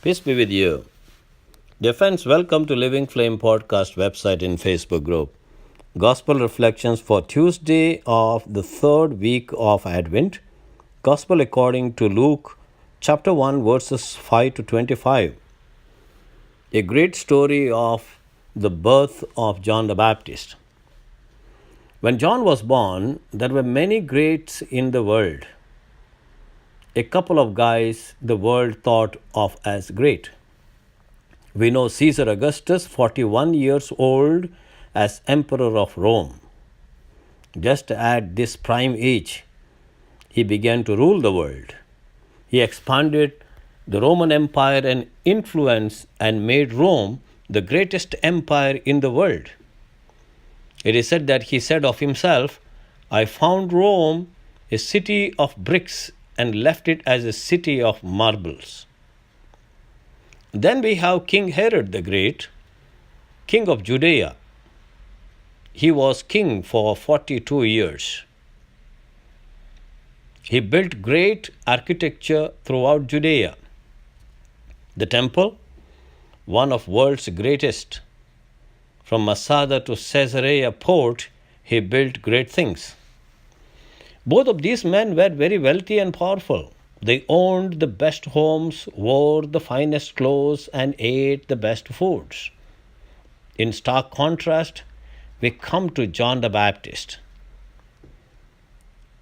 Peace be with you. Dear friends, welcome to Living Flame Podcast website and Facebook group. Gospel reflections for Tuesday of the third week of Advent. Gospel according to Luke chapter 1 verses 5 to 25. A great story of the birth of John the Baptist. When John was born, there were many greats in the world. A couple of guys the world thought of as great. We know Caesar Augustus, 41 years old, as Emperor of Rome. Just at this prime age, he began to rule the world. He expanded the Roman Empire and influence and made Rome the greatest empire in the world. It is said that he said of himself, "I found Rome a city of bricks and left it as a city of marbles." Then we have King Herod the Great, king of Judea. He was king for 42 years. He built great architecture throughout Judea. The temple, one of world's greatest. From Masada to Caesarea port, he built great things. Both of these men were very wealthy and powerful. They owned the best homes, wore the finest clothes, and ate the best foods. In stark contrast, we come to John the Baptist.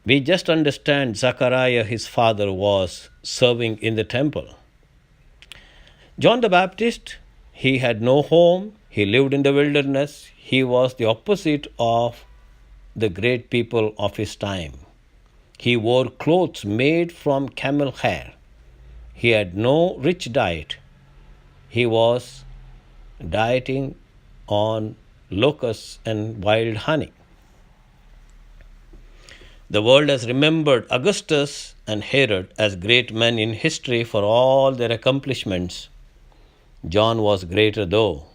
We just understand Zechariah, his father, was serving in the temple. John the Baptist, he had no home, he lived in the wilderness, he was the opposite of the great people of his time. He wore clothes made from camel hair. He had no rich diet. He was dieting on locusts and wild honey. The world has remembered Augustus and Herod as great men in history for all their accomplishments. John was greater though.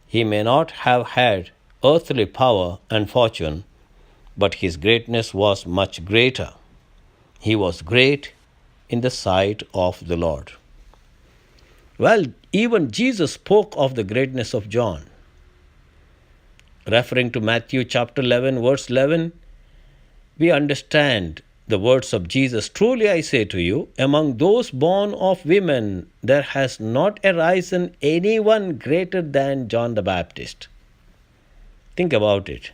He may not have had earthly power and fortune, but his greatness was much greater. He was great in the sight of the Lord. Well, even Jesus spoke of the greatness of John. Referring to Matthew chapter 11, verse 11, we understand the words of Jesus. "Truly I say to you, among those born of women, there has not arisen anyone greater than John the Baptist." Think about it.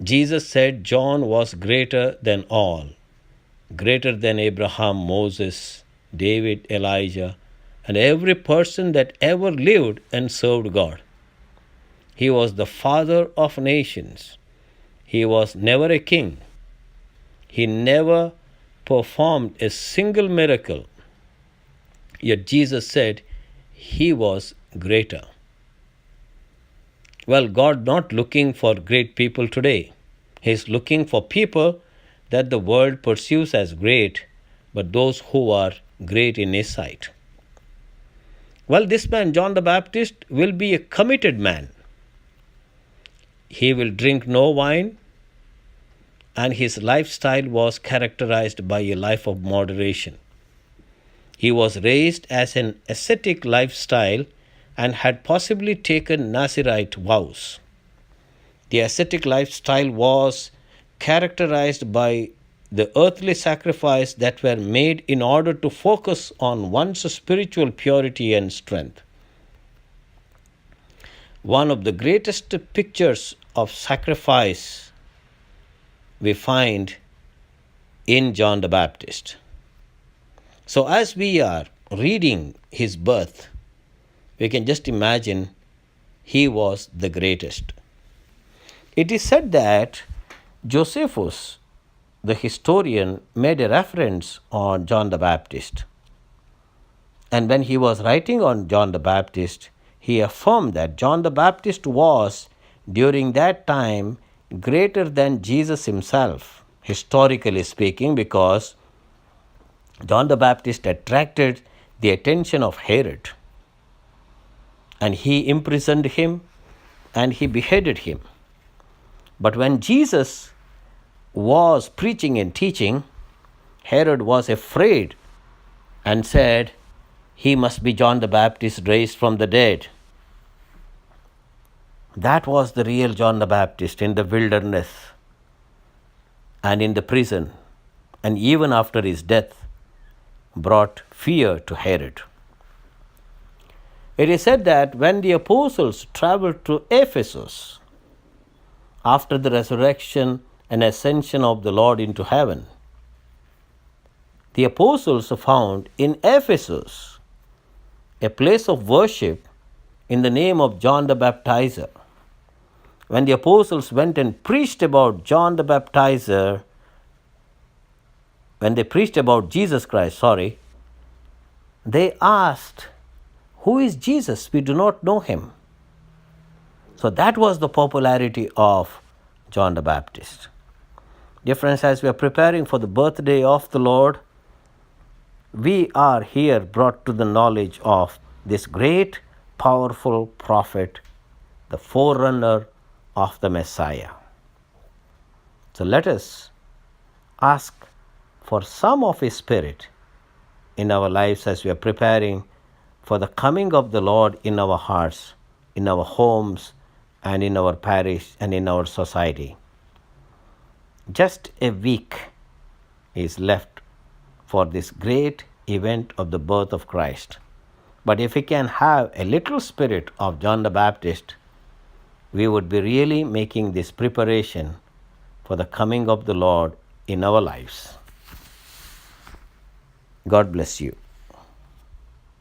Jesus said John was greater than all, greater than Abraham, Moses, David, Elijah, and every person that ever lived and served God. He was the father of nations. He was never a king. He never performed a single miracle. Yet Jesus said he was greater. Well, God not looking for great people today. He is looking for people that the world pursues as great, but those who are great in His sight. Well, this man, John the Baptist, will be a committed man. He will drink no wine, and his lifestyle was characterized by a life of moderation. He was raised as an ascetic lifestyle and had possibly taken Nazirite vows. The ascetic lifestyle was characterized by the earthly sacrifices that were made in order to focus on one's spiritual purity and strength. One of the greatest pictures of sacrifice we find in John the Baptist. So as we are reading his birth, we can just imagine he was the greatest. It is said that Josephus, the historian, made a reference on John the Baptist. And when he was writing on John the Baptist, he affirmed that John the Baptist was, during that time, greater than Jesus himself, historically speaking, because John the Baptist attracted the attention of Herod. And he imprisoned him and he beheaded him. But when Jesus was preaching and teaching, Herod was afraid and said, he must be John the Baptist raised from the dead. That was the real John the Baptist in the wilderness and in the prison, and even after his death, brought fear to Herod. It is said that when the apostles traveled to Ephesus after the resurrection and ascension of the Lord into heaven, the apostles found in Ephesus a place of worship in the name of John the Baptizer. When the apostles went and preached about John the Baptizer, when they preached about Jesus Christ, they asked, "Who is Jesus? We do not know him." So that was the popularity of John the Baptist. Dear friends, as we are preparing for the birthday of the Lord, we are here brought to the knowledge of this great, powerful prophet, the forerunner of the Messiah. So let us ask for some of His Spirit in our lives as we are preparing for the coming of the Lord in our hearts, in our homes, and in our parish and in our society. Just a week is left for this great event of the birth of Christ. But if we can have a little spirit of John the Baptist, we would be really making this preparation for the coming of the Lord in our lives. God bless you.